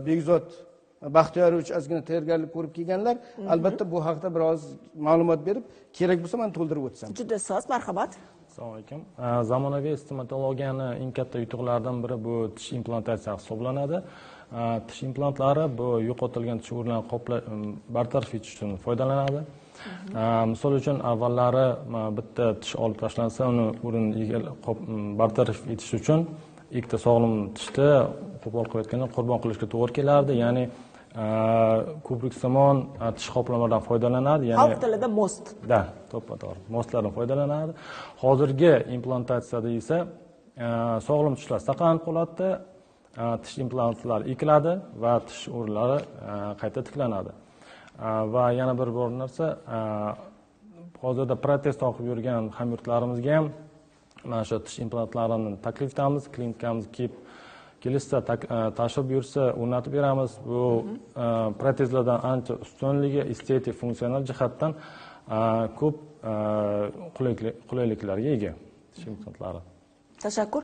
Begzod Baxtiyorovich ozgina tayyorgarlik ko'rib kelganlar. Albatta bu haqda biroz ma'lumot berib, kerak bo'lsa men to'ldirib o'tsam. Juda soz, marhamat. Assalomu alaykum. Zamonaviy stomatologiyani eng katta yutuqlaridan biri bu tish implantatsiyasi hisoblanadi. Tish implantlari bu yo'qotilgan tish o'rnlarini bartaraf etish uchun foydalanadi. Misol uchun avvallari bitta tish olib tashlansa, uni o'rnini bartaraf etish uchun ikkita sog'lom tishni qo'pol qilayotganda qurbon qilishga to'g'ri kelardi. Ya'ni ko'priksimon tish qoplamalardan foydalanadi. Ya'ni Xalq tilida most. Da, to'ppa-to'g'ri. Mostlardan foydalanadi. Hozirgi implantatsiyada esa sog'lom tishlar saqlanib qoladi, tish implantlari ekiladi va tish o'rnlari qayta tiklanadi. Va yana bir narsa, hozirda protez taqib yurgan hamyurtlarimizga ham mana shu tish implantlarini taklif etamiz, klinikamiz kelib kelishsa, tashrif buyursa o'rnatib beramiz. Bu protezlardan ancha ustunligi estetik funksional jihatdan ko'p qulayliklarga ega tish implantlari. Tashakkur.